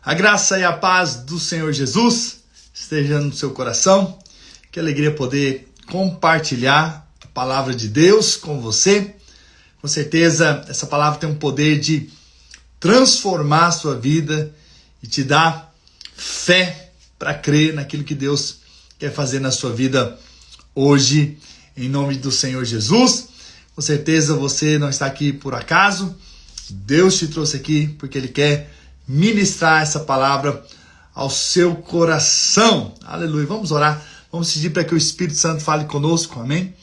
A graça e a paz do Senhor Jesus esteja no seu coração. Que alegria poder compartilhar a palavra de Deus com você. Com certeza essa palavra tem um poder de transformar a sua vida e te dar fé para crer naquilo que Deus quer fazer na sua vida hoje, em nome do Senhor Jesus. Com certeza você não está aqui por acaso. Deus te trouxe aqui porque Ele quer ministrar essa palavra ao seu coração. Aleluia. Vamos orar. Vamos pedir para que o Espírito Santo fale conosco. Amém?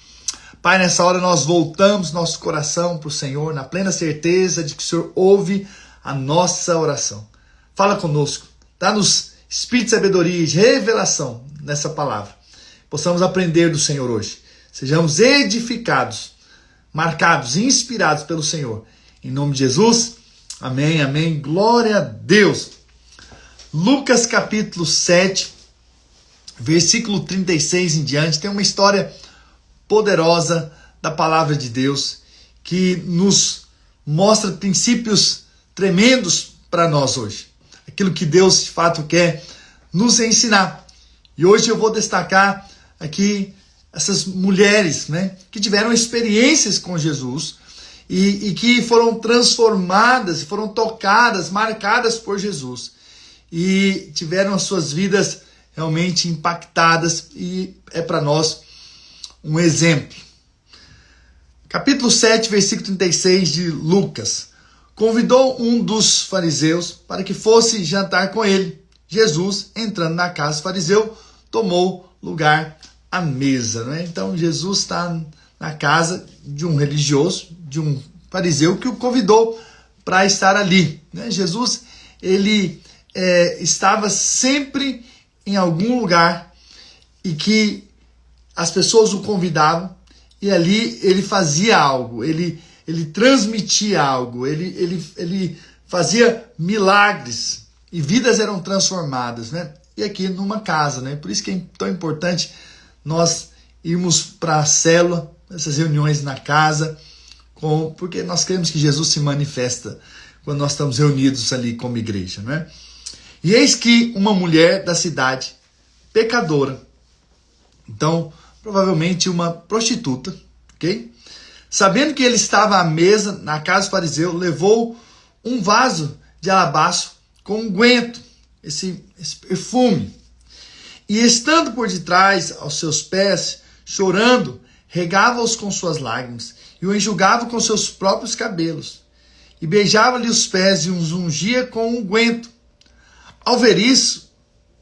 Pai, nessa hora nós voltamos nosso coração para o Senhor, na plena certeza de que o Senhor ouve a nossa oração. Fala conosco. Dá-nos espírito de sabedoria e de revelação nessa palavra. Possamos aprender do Senhor hoje. Sejamos edificados, marcados e inspirados pelo Senhor. Em nome de Jesus, amém, amém. Glória a Deus. Lucas capítulo 7, versículo 36 em diante, tem uma história poderosa da palavra de Deus que nos mostra princípios tremendos para nós hoje. Aquilo que Deus de fato quer nos ensinar. E hoje eu vou destacar aqui essas mulheres, que tiveram experiências com Jesus e que foram transformadas, foram tocadas, marcadas por Jesus e tiveram as suas vidas realmente impactadas e é para nós um exemplo. Capítulo 7, versículo 36 de Lucas. Convidou um dos fariseus para que fosse jantar com ele. Jesus, entrando na casa do fariseu, tomou lugar à mesa. Então Jesus está na casa de um religioso, de um fariseu que o convidou para estar ali. Jesus, ele estava sempre em algum lugar e que as pessoas o convidavam e ali ele fazia algo, ele transmitia algo, ele fazia milagres e vidas eram transformadas, E aqui numa casa, Por isso que é tão importante nós irmos para a célula, essas reuniões na casa, porque nós queremos que Jesus se manifesta quando nós estamos reunidos ali como igreja, E eis que uma mulher da cidade, pecadora, então provavelmente uma prostituta, ok? Sabendo que ele estava à mesa na casa do fariseu, levou um vaso de alabastro com unguento, esse perfume. E estando por detrás aos seus pés, chorando, regava-os com suas lágrimas e o enxugava com seus próprios cabelos. E beijava-lhe os pés e os ungia com unguento. Ao ver isso,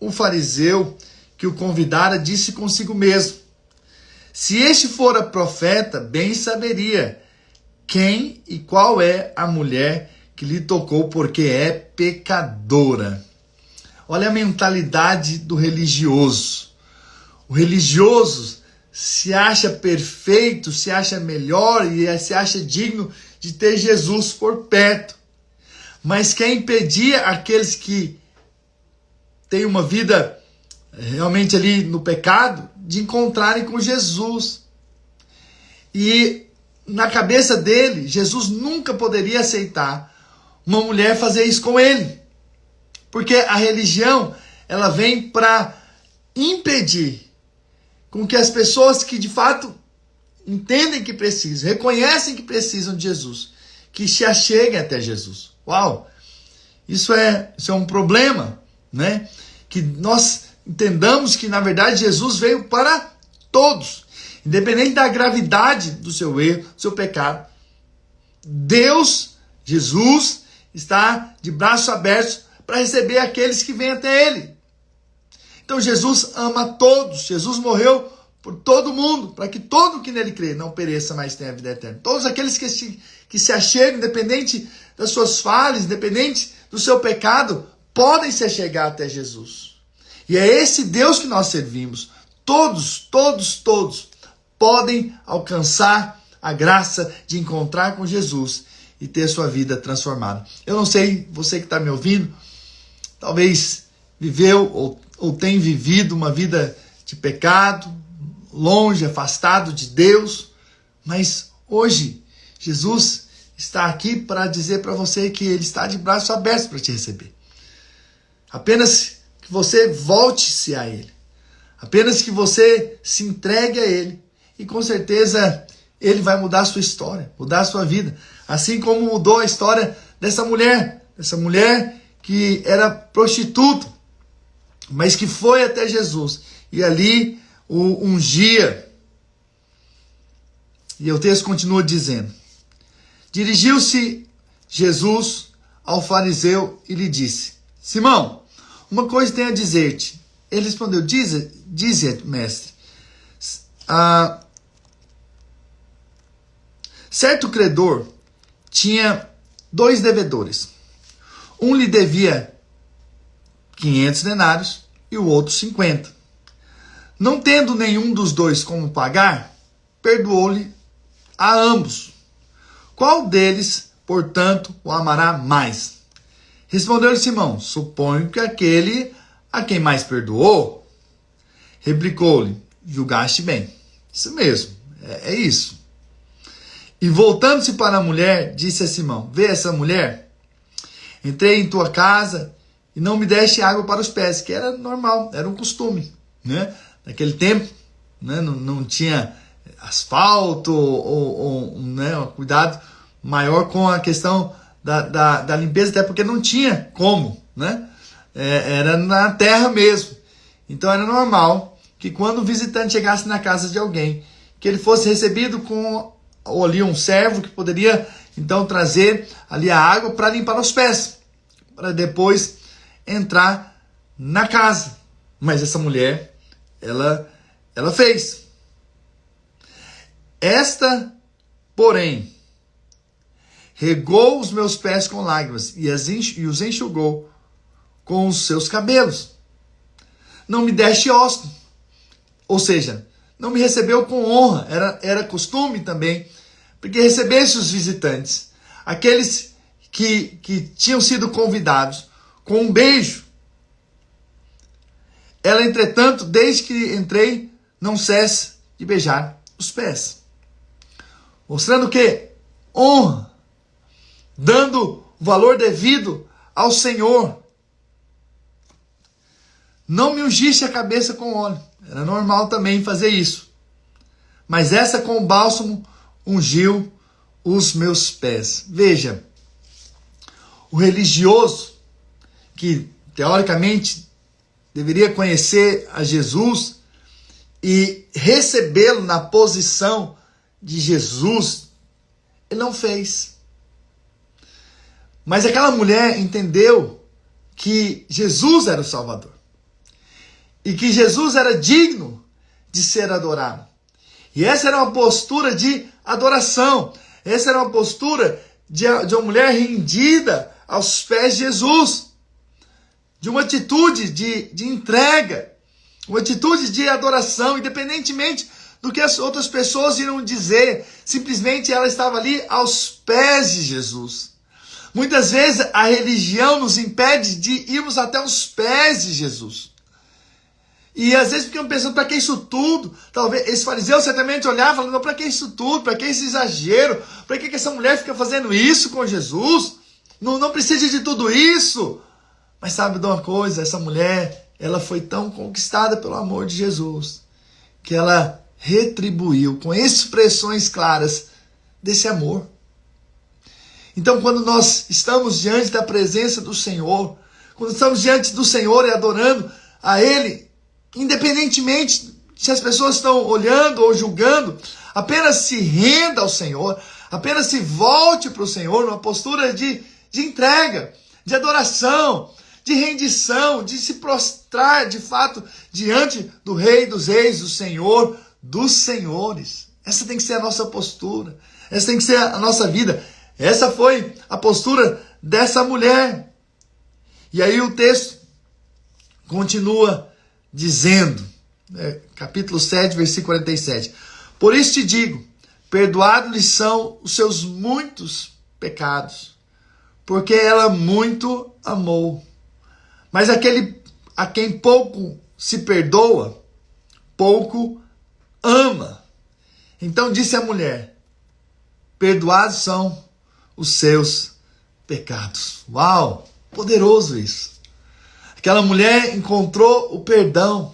o fariseu que o convidara disse consigo mesmo: se este fora profeta, bem saberia quem e qual é a mulher que lhe tocou, porque é pecadora. Olha a mentalidade do religioso. O religioso se acha perfeito, se acha melhor e se acha digno de ter Jesus por perto. Mas quer impedir aqueles que têm uma vida realmente ali no pecado de encontrarem com Jesus. E na cabeça dele, Jesus nunca poderia aceitar uma mulher fazer isso com ele. Porque a religião, ela vem para impedir com que as pessoas que de fato entendem que precisam, reconhecem que precisam de Jesus, que se acheguem até Jesus. Uau! Isso é um problema, Que nós entendamos que, na verdade, Jesus veio para todos. Independente da gravidade do seu erro, do seu pecado. Deus, Jesus, está de braços abertos para receber aqueles que vêm até Ele. Então Jesus ama todos. Jesus morreu por todo mundo, para que todo que nele crê não pereça, mas tenha a vida eterna. Todos aqueles que se achegam, independente das suas falhas, independente do seu pecado, podem se achegar até Jesus. E é esse Deus que nós servimos. Todos podem alcançar a graça de encontrar com Jesus e ter sua vida transformada. Eu não sei, você que está me ouvindo, talvez viveu ou tem vivido uma vida de pecado, longe, afastado de Deus, mas hoje Jesus está aqui para dizer para você que Ele está de braços abertos para te receber. Apenas que você volte-se a Ele. Apenas que você se entregue a Ele. E com certeza Ele vai mudar a sua história, mudar a sua vida. Assim como mudou a história dessa mulher que era prostituta, mas que foi até Jesus. E ali o ungia. E o texto continua dizendo: dirigiu-se Jesus ao fariseu e lhe disse: Simão, uma coisa tenho a dizer-te. Ele respondeu: dize, mestre. Certo credor tinha 2 devedores. Um lhe devia 500 denários e o outro 50. Não tendo nenhum dos dois como pagar, perdoou-lhe a ambos. Qual deles, portanto, o amará mais? Respondeu-lhe Simão: suponho que aquele a quem mais perdoou. Replicou-lhe: julgaste bem. Isso mesmo, é isso. E voltando-se para a mulher, disse a Simão: vê essa mulher? Entrei em tua casa e não me deste água para os pés, que era normal, era um costume, né? Naquele tempo, né? Não tinha asfalto ou né? Um cuidado maior com a questão da limpeza, até porque não tinha como, né? Era na terra mesmo. Então era normal que quando o visitante chegasse na casa de alguém, que ele fosse recebido com ali um servo que poderia então trazer ali a água para limpar os pés, para depois entrar na casa. Mas essa mulher, ela fez. Esta, porém, regou os meus pés com lágrimas e os enxugou com os seus cabelos. Não me deste ósculo, ou seja, não me recebeu com honra. Era costume também, porque recebesse os visitantes, aqueles que tinham sido convidados, com um beijo. Ela, entretanto, desde que entrei, não cessa de beijar os pés. Mostrando que honra, dando o valor devido ao Senhor. Não me ungiste a cabeça com óleo. Era normal também fazer isso. Mas essa com o bálsamo ungiu os meus pés. Veja, o religioso, que teoricamente deveria conhecer a Jesus e recebê-lo na posição de Jesus, ele não fez. Mas aquela mulher entendeu que Jesus era o Salvador. E que Jesus era digno de ser adorado. E essa era uma postura de adoração. Essa era uma postura de uma mulher rendida aos pés de Jesus. De uma atitude de entrega. Uma atitude de adoração, independentemente do que as outras pessoas irão dizer. Simplesmente ela estava ali aos pés de Jesus. Muitas vezes a religião nos impede de irmos até os pés de Jesus. E às vezes ficam pensando, para que isso tudo? Talvez esse fariseu certamente olhava falando, para que isso tudo? Para que esse exagero? Para que essa mulher fica fazendo isso com Jesus? Não precisa de tudo isso. Mas sabe de uma coisa? Essa mulher, ela foi tão conquistada pelo amor de Jesus, que ela retribuiu com expressões claras desse amor. Então, quando nós estamos diante da presença do Senhor, quando estamos diante do Senhor e adorando a Ele, independentemente se as pessoas estão olhando ou julgando, apenas se renda ao Senhor, apenas se volte para o Senhor numa postura de entrega, de adoração, de rendição, de se prostrar de fato diante do Rei dos Reis, do Senhor dos Senhores. Essa tem que ser a nossa postura, essa tem que ser a nossa vida. Essa foi a postura dessa mulher. E aí o texto continua dizendo, capítulo 7, versículo 47. Por isso te digo, perdoados-lhes são os seus muitos pecados, porque ela muito amou. Mas aquele a quem pouco se perdoa, pouco ama. Então disse a mulher, perdoados são os seus pecados. Uau, poderoso isso. Aquela mulher encontrou o perdão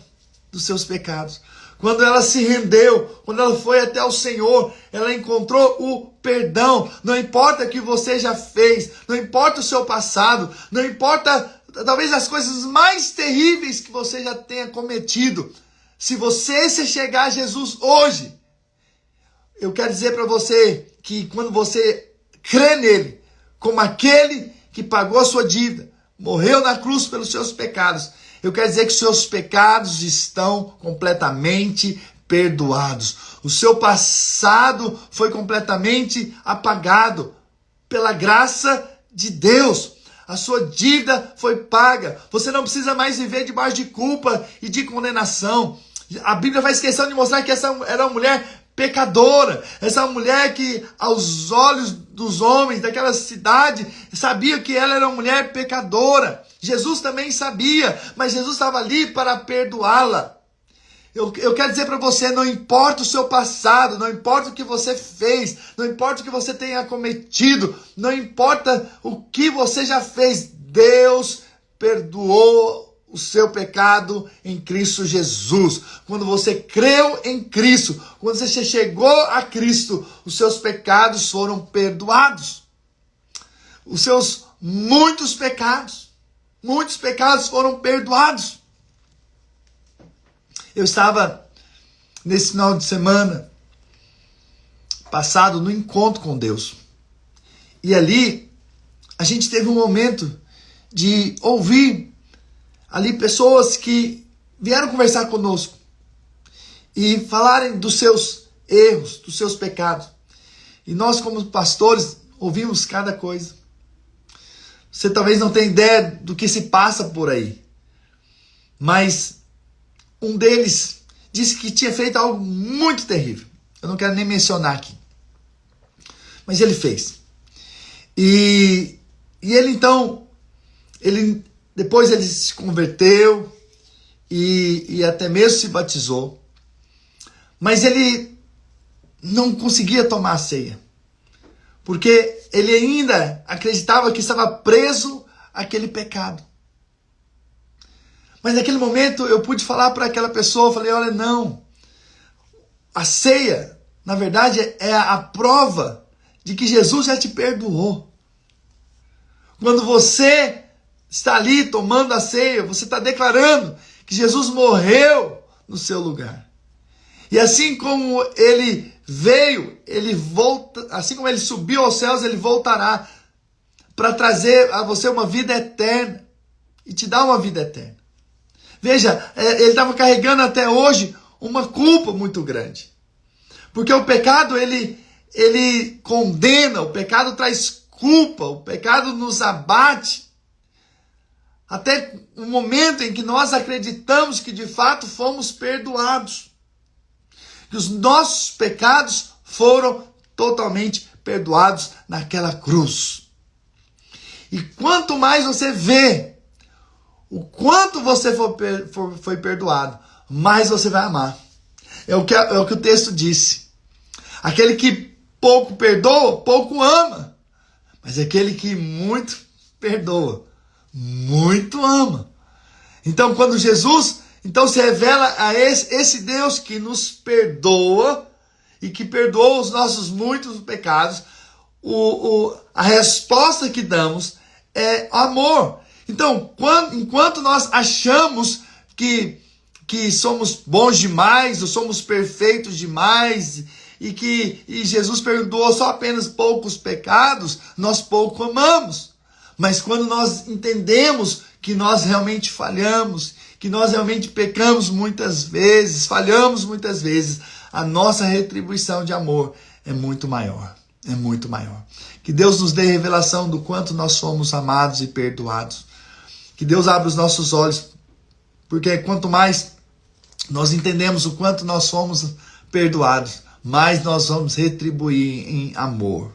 dos seus pecados. Quando ela se rendeu, quando ela foi até o Senhor, ela encontrou o perdão. Não importa o que você já fez, não importa o seu passado, não importa talvez as coisas mais terríveis que você já tenha cometido. Se você se chegar a Jesus hoje, eu quero dizer para você que quando você crê nele, como aquele que pagou a sua dívida, morreu na cruz pelos seus pecados, eu quero dizer que seus pecados estão completamente perdoados. O seu passado foi completamente apagado pela graça de Deus. A sua dívida foi paga. Você não precisa mais viver debaixo de culpa e de condenação. A Bíblia faz questão de mostrar que essa era uma mulher pecadora, essa mulher que aos olhos dos homens daquela cidade sabia que ela era uma mulher pecadora. Jesus também sabia, mas Jesus estava ali para perdoá-la. Eu quero dizer para você, não importa o seu passado, não importa o que você fez, não importa o que você tenha cometido, não importa o que você já fez, Deus perdoou o seu pecado em Cristo Jesus. Quando você creu em Cristo, quando você chegou a Cristo, os seus pecados foram perdoados. Os seus muitos pecados foram perdoados. Eu estava nesse final de semana passado no encontro com Deus. E ali a gente teve um momento de ouvir ali pessoas que vieram conversar conosco e falarem dos seus erros, dos seus pecados. E nós, como pastores, ouvimos cada coisa. Você talvez não tenha ideia do que se passa por aí. Mas um deles disse que tinha feito algo muito terrível. Eu não quero nem mencionar aqui. Mas ele fez. E ele então, depois ele se converteu e até mesmo se batizou. Mas ele não conseguia tomar a ceia. Porque ele ainda acreditava que estava preso àquele pecado. Mas naquele momento eu pude falar para aquela pessoa, eu falei, olha, não. A ceia, na verdade, é a prova de que Jesus já te perdoou. Quando você está ali tomando a ceia, você está declarando que Jesus morreu no seu lugar. E assim como ele veio, ele volta, assim como ele subiu aos céus, ele voltará para trazer a você uma vida eterna e te dar uma vida eterna. Veja, ele estava carregando até hoje uma culpa muito grande. Porque o pecado, ele condena, o pecado traz culpa, o pecado nos abate. Até o momento em que nós acreditamos que de fato fomos perdoados. Que os nossos pecados foram totalmente perdoados naquela cruz. E quanto mais você vê o quanto você foi perdoado, mais você vai amar. É o que o texto disse. Aquele que pouco perdoa, pouco ama. Mas aquele que muito perdoa, muito ama. Então, quando Jesus se revela a esse Deus que nos perdoa e que perdoa os nossos muitos pecados, a resposta que damos é amor. Então, enquanto nós achamos que somos bons demais, ou somos perfeitos demais, e Jesus perdoou só apenas poucos pecados, nós pouco amamos. Mas quando nós entendemos que nós realmente falhamos, que nós realmente pecamos muitas vezes, falhamos muitas vezes, a nossa retribuição de amor é muito maior. É muito maior. Que Deus nos dê revelação do quanto nós somos amados e perdoados. Que Deus abra os nossos olhos, porque quanto mais nós entendemos o quanto nós somos perdoados, mais nós vamos retribuir em amor.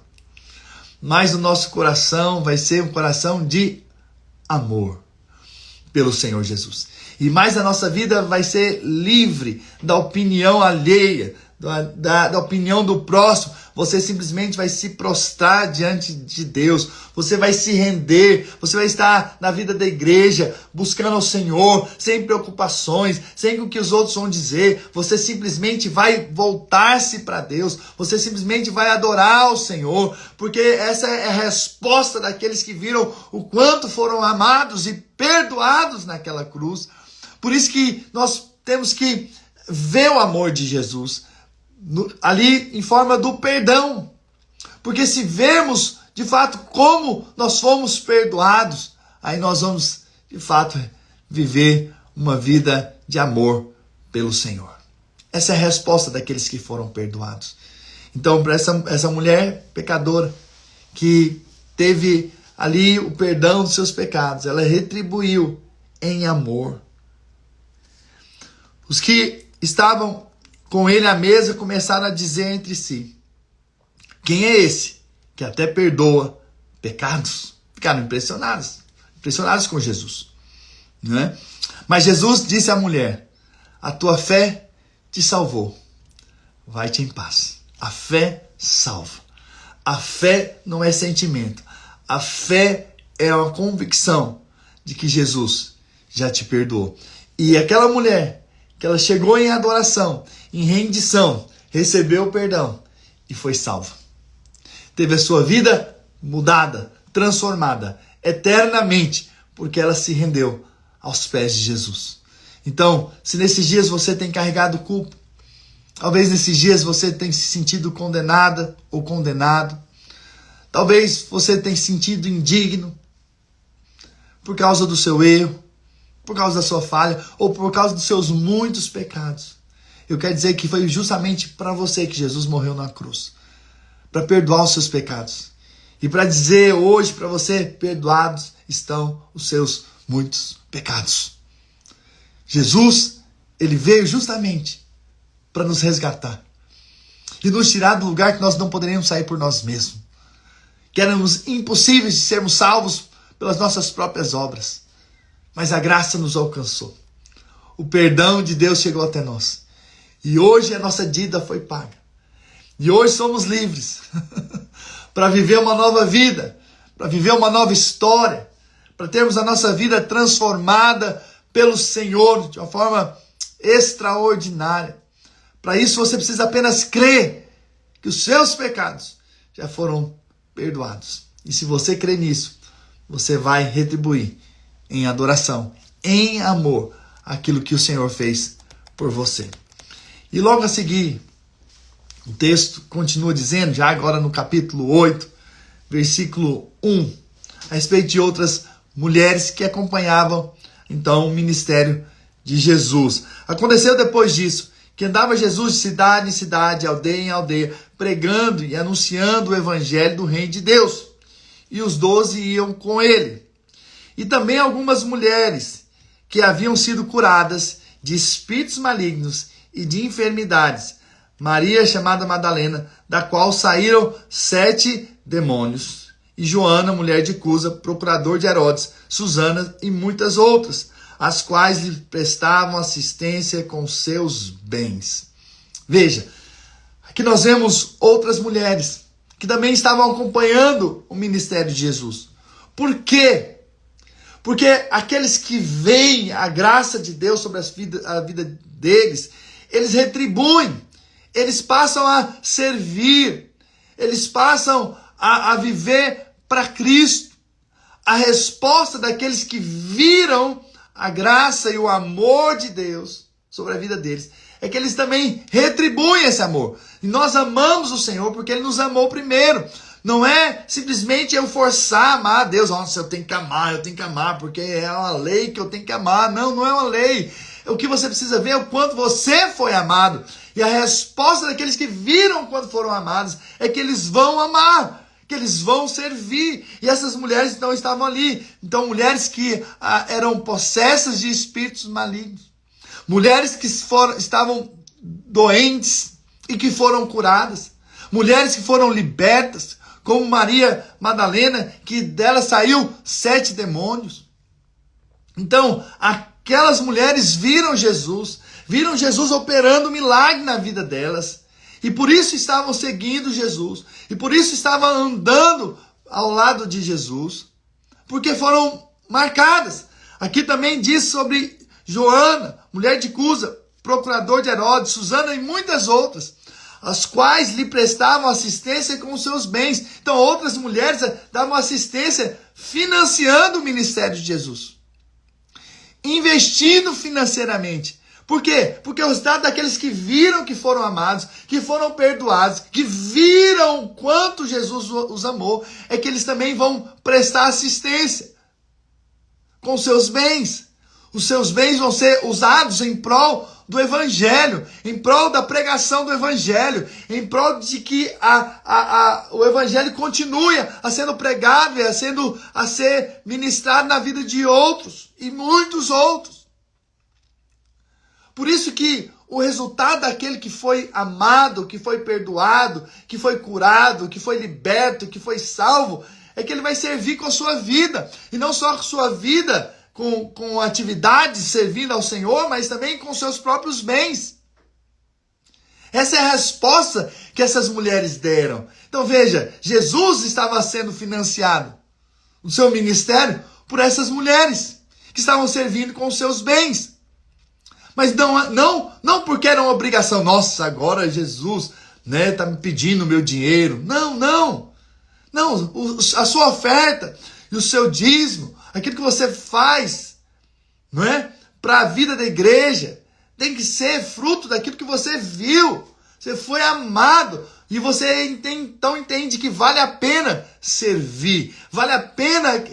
Mais o nosso coração vai ser um coração de amor pelo Senhor Jesus. E mais a nossa vida vai ser livre da opinião alheia, da opinião do próximo. você simplesmente vai se prostrar diante de Deus, você vai se render, você vai estar na vida da igreja, buscando ao Senhor, sem preocupações, sem o que os outros vão dizer, você simplesmente vai voltar-se para Deus, você simplesmente vai adorar ao Senhor, porque essa é a resposta daqueles que viram o quanto foram amados e perdoados naquela cruz. Por isso que nós temos que ver o amor de Jesus ali em forma do perdão. Porque se vemos de fato como nós fomos perdoados, aí nós vamos de fato viver uma vida de amor pelo Senhor. Essa é a resposta daqueles que foram perdoados. Então, para essa mulher pecadora que teve ali o perdão dos seus pecados, ela retribuiu em amor. Os que estavam com ele à mesa começaram a dizer entre si: quem é esse que até perdoa pecados? Ficaram impressionados com Jesus, né? Mas Jesus disse à mulher: a tua fé te salvou, vai-te em paz. A fé salva. A fé não é sentimento, a fé é uma convicção de que Jesus já te perdoou. E aquela mulher, que ela chegou em adoração, em rendição, recebeu o perdão e foi salva. Teve a sua vida mudada, transformada, eternamente, porque ela se rendeu aos pés de Jesus. Então, se nesses dias você tem carregado culpa, talvez nesses dias você tenha se sentido condenada ou condenado, talvez você tenha se sentido indigno por causa do seu erro, por causa da sua falha ou por causa dos seus muitos pecados. Eu quero dizer que foi justamente para você que Jesus morreu na cruz, para perdoar os seus pecados. E para dizer hoje para você, perdoados estão os seus muitos pecados. Jesus, ele veio justamente para nos resgatar e nos tirar do lugar que nós não poderíamos sair por nós mesmos, que éramos impossíveis de sermos salvos pelas nossas próprias obras. Mas a graça nos alcançou. O perdão de Deus chegou até nós. E hoje a nossa dívida foi paga. E hoje somos livres para viver uma nova vida, para viver uma nova história, para termos a nossa vida transformada pelo Senhor de uma forma extraordinária. Para isso você precisa apenas crer que os seus pecados já foram perdoados. E se você crer nisso, você vai retribuir em adoração, em amor, aquilo que o Senhor fez por você. E logo a seguir, o texto continua dizendo, já agora no capítulo 8, versículo 1, a respeito de outras mulheres que acompanhavam, então, o ministério de Jesus. Aconteceu depois disso, que andava Jesus de cidade em cidade, aldeia em aldeia, pregando e anunciando o evangelho do reino de Deus. E os 12 iam com ele. E também algumas mulheres que haviam sido curadas de espíritos malignos e de enfermidades. Maria, chamada Madalena, da qual saíram 7 demônios. E Joana, mulher de Cusa, procurador de Herodes, Susana e muitas outras, as quais lhe prestavam assistência com seus bens. Veja, aqui nós vemos outras mulheres que também estavam acompanhando o ministério de Jesus. Por quê? Porque aqueles que veem a graça de Deus sobre a vida deles, eles retribuem, eles passam a servir, eles passam a viver para Cristo. A resposta daqueles que viram a graça e o amor de Deus sobre a vida deles é que eles também retribuem esse amor. E nós amamos o Senhor porque Ele nos amou primeiro. Não é simplesmente eu forçar a amar a Deus. Nossa, eu tenho que amar, porque é uma lei que eu tenho que amar. Não, não é uma lei. O que você precisa ver é o quanto você foi amado. E a resposta daqueles que viram quando foram amados é que eles vão amar, que eles vão servir. E essas mulheres então estavam ali. Então, mulheres que eram possessas de espíritos malignos. Mulheres que estavam doentes e que foram curadas. Mulheres que foram libertas, como Maria Madalena, que dela saiu 7 demônios. Então, aquelas mulheres viram Jesus operando milagre na vida delas. E por isso estavam seguindo Jesus. E por isso estavam andando ao lado de Jesus. Porque foram marcadas. Aqui também diz sobre Joana, mulher de Cusa, procurador de Herodes, Susana e muitas outras, as quais lhe prestavam assistência com seus bens. Então outras mulheres davam assistência financiando o ministério de Jesus. Investindo financeiramente. Por quê? Porque o resultado daqueles que viram que foram amados, que foram perdoados, que viram quanto Jesus os amou, é que eles também vão prestar assistência com seus bens. Os seus bens vão ser usados em prol do Evangelho, em prol da pregação do Evangelho, em prol de que o Evangelho continue a sendo pregado e a ser ministrado na vida de outros e muitos outros. Por isso que o resultado daquele que foi amado, que foi perdoado, que foi curado, que foi liberto, que foi salvo, é que ele vai servir com a sua vida. E não só com a sua vida, com atividades servindo ao Senhor, mas também com seus próprios bens. Essa é a resposta que essas mulheres deram. Então veja, Jesus estava sendo financiado, o seu ministério, por essas mulheres, que estavam servindo com os seus bens. Mas não porque era uma obrigação. Nossa, agora Jesus tá me pedindo o meu dinheiro. Não. A sua oferta e o seu dízimo, aquilo que você faz, não é? Para a vida da igreja, tem que ser fruto daquilo que você viu. Você foi amado. E você então entende que vale a pena servir. Vale a pena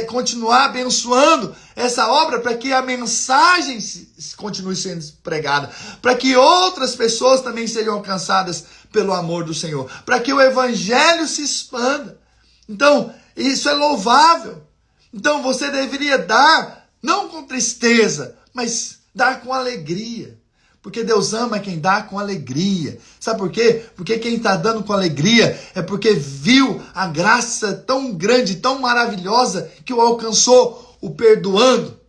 continuar abençoando essa obra para que a mensagem continue sendo pregada. Para que outras pessoas também sejam alcançadas pelo amor do Senhor. Para que o Evangelho se expanda. Então, isso é louvável. Então, você deveria dar, não com tristeza, mas dar com alegria. Porque Deus ama quem dá com alegria. Sabe por quê? Porque quem está dando com alegria é porque viu a graça tão grande, tão maravilhosa, que o alcançou, o perdoando,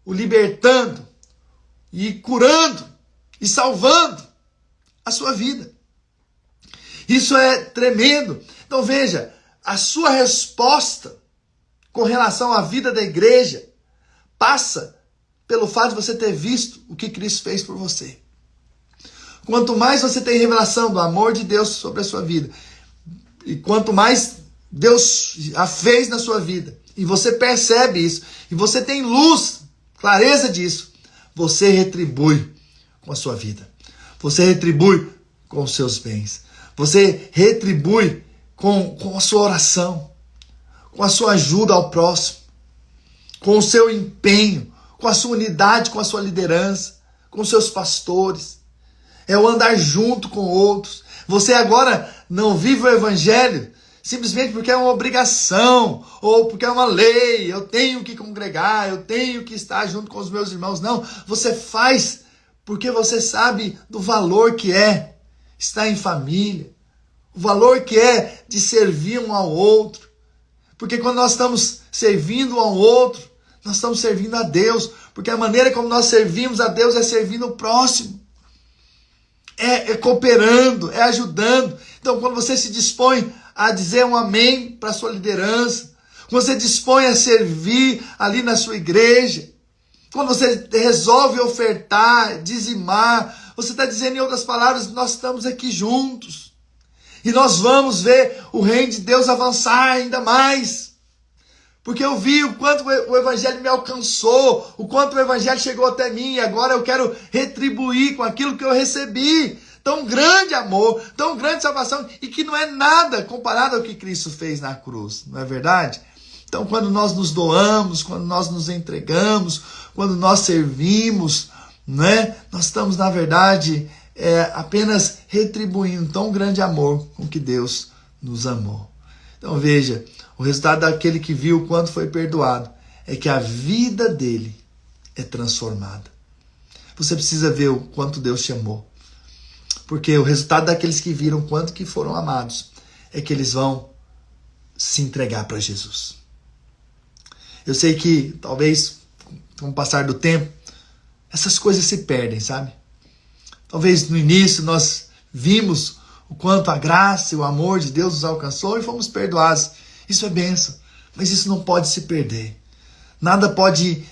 o libertando, e curando, e salvando a sua vida. Isso é tremendo. Então veja, a sua resposta com relação à vida da igreja passa pelo fato de você ter visto o que Cristo fez por você. Quanto mais você tem revelação do amor de Deus sobre a sua vida, e quanto mais Deus a fez na sua vida, e você percebe isso, e você tem luz, clareza disso, você retribui com a sua vida. Você retribui com os seus bens. Você retribui com a sua oração, com a sua ajuda ao próximo, com o seu empenho, com a sua unidade, com a sua liderança, com os seus pastores. É o andar junto com outros. Você agora não vive o Evangelho simplesmente porque é uma obrigação, ou porque é uma lei, eu tenho que congregar, eu tenho que estar junto com os meus irmãos. Não, você faz porque você sabe do valor que é estar em família, o valor que é de servir um ao outro. Porque quando nós estamos servindo um ao outro, nós estamos servindo a Deus, porque a maneira como nós servimos a Deus é servindo o próximo, é cooperando, é ajudando. Então, quando você se dispõe a dizer um amém para a sua liderança, quando você dispõe a servir ali na sua igreja, quando você resolve ofertar, dizimar, você está dizendo, em outras palavras, nós estamos aqui juntos, e nós vamos ver o reino de Deus avançar ainda mais. Porque eu vi o quanto o Evangelho me alcançou, o quanto o Evangelho chegou até mim, e agora eu quero retribuir com aquilo que eu recebi. Tão grande amor, tão grande salvação, e que não é nada comparado ao que Cristo fez na cruz, não é verdade? Então, quando nós nos doamos, quando nós nos entregamos, quando nós servimos, né, nós estamos, na verdade, apenas retribuindo tão grande amor com que Deus nos amou. Então, veja, o resultado daquele que viu o quanto foi perdoado é que a vida dele é transformada. Você precisa ver o quanto Deus te amou. Porque o resultado daqueles que viram o quanto que foram amados é que eles vão se entregar para Jesus. Eu sei que talvez com o passar do tempo essas coisas se perdem, sabe? Talvez no início nós vimos o quanto a graça e o amor de Deus nos alcançou e fomos perdoados. Isso é bênção, mas isso não pode se perder. Nada pode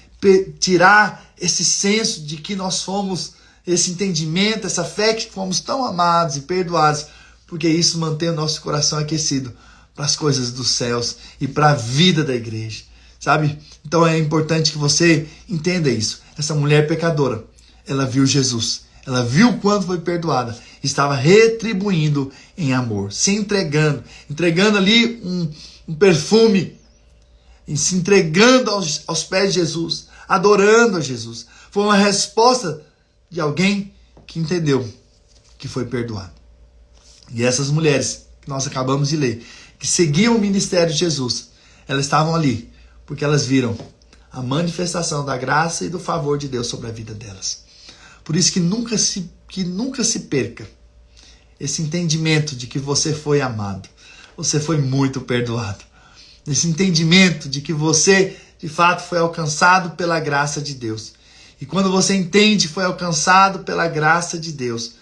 tirar esse senso de que nós fomos, esse entendimento, essa fé que fomos tão amados e perdoados, porque isso mantém o nosso coração aquecido para as coisas dos céus e para a vida da igreja, sabe? Então é importante que você entenda isso. Essa mulher pecadora, ela viu Jesus, ela viu o quanto foi perdoada, estava retribuindo em amor, se entregando ali um perfume, e se entregando aos pés de Jesus, adorando a Jesus. Foi uma resposta de alguém que entendeu que foi perdoado. E essas mulheres que nós acabamos de ler, que seguiam o ministério de Jesus, elas estavam ali porque elas viram a manifestação da graça e do favor de Deus sobre a vida delas. Por isso que nunca se perca esse entendimento de que você foi amado, você foi muito perdoado. Esse entendimento de que você, de fato, foi alcançado pela graça de Deus. E quando você entende que foi alcançado pela graça de Deus,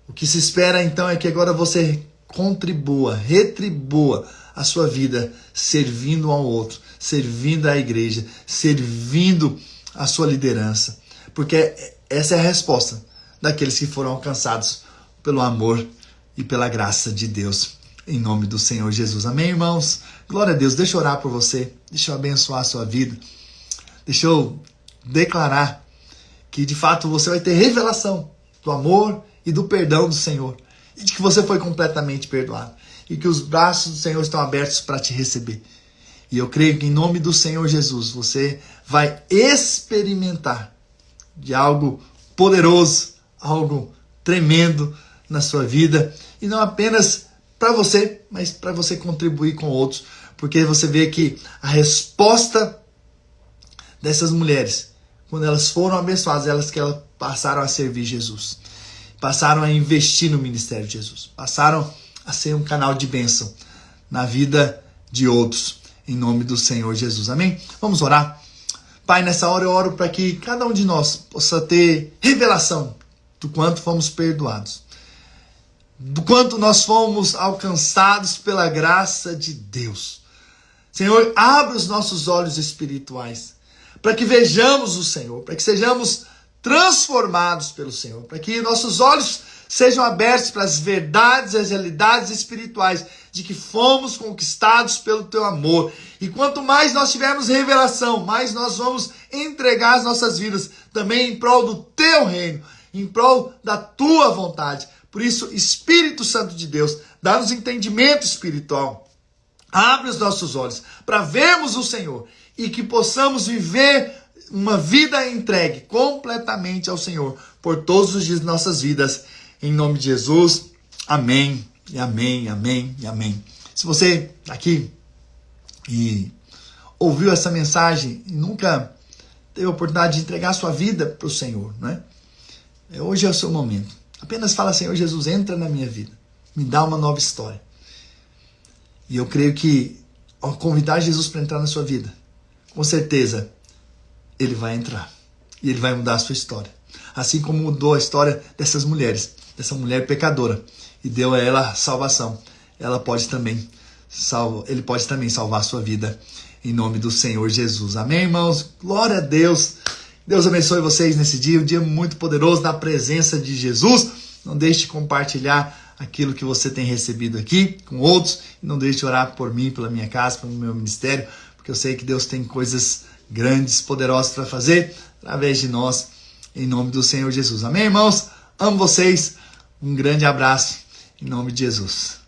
o que se espera então é que agora você retribua a sua vida servindo ao outro, servindo à igreja, servindo a sua liderança. Porque essa é a resposta daqueles que foram alcançados pelo amor e pela graça de Deus. Em nome do Senhor Jesus. Amém, irmãos? Glória a Deus. Deixa eu orar por você. Deixa eu abençoar a sua vida. Deixa eu declarar que, de fato, você vai ter revelação do amor e do perdão do Senhor. E de que você foi completamente perdoado. E que os braços do Senhor estão abertos para te receber. E eu creio que, em nome do Senhor Jesus, você vai experimentar de algo poderoso, algo tremendo na sua vida. E não apenas para você, mas para você contribuir com outros, porque você vê que a resposta dessas mulheres, quando elas foram abençoadas, elas passaram a servir Jesus, passaram a investir no ministério de Jesus, passaram a ser um canal de bênção na vida de outros, em nome do Senhor Jesus. Amém? Vamos orar. Pai, nessa hora eu oro para que cada um de nós possa ter revelação do quanto fomos perdoados, do quanto nós fomos alcançados pela graça de Deus. Senhor, abre os nossos olhos espirituais, para que vejamos o Senhor, para que sejamos transformados pelo Senhor, para que nossos olhos sejam abertos para as verdades e as realidades espirituais de que fomos conquistados pelo Teu amor. E quanto mais nós tivermos revelação, mais nós vamos entregar as nossas vidas também em prol do Teu reino, em prol da Tua vontade. Por isso, Espírito Santo de Deus, dá-nos entendimento espiritual. Abre os nossos olhos para vermos o Senhor e que possamos viver uma vida entregue completamente ao Senhor por todos os dias de nossas vidas. Em nome de Jesus, amém, e amém, amém, e amém. Se você está aqui e ouviu essa mensagem e nunca teve a oportunidade de entregar a sua vida para o Senhor, né? Hoje é o seu momento. Apenas fala, Senhor Jesus, entra na minha vida. Me dá uma nova história. E eu creio que ao convidar Jesus para entrar na sua vida, com certeza, Ele vai entrar. E Ele vai mudar a sua história. Assim como mudou a história dessas mulheres, dessa mulher pecadora, e deu a ela salvação. Ele pode também salvar a sua vida, em nome do Senhor Jesus. Amém, irmãos? Glória a Deus. Deus abençoe vocês nesse dia, um dia muito poderoso na presença de Jesus. Não deixe de compartilhar aquilo que você tem recebido aqui com outros. E não deixe de orar por mim, pela minha casa, pelo meu ministério, porque eu sei que Deus tem coisas grandes, poderosas para fazer através de nós, em nome do Senhor Jesus. Amém, irmãos? Amo vocês. Um grande abraço, em nome de Jesus.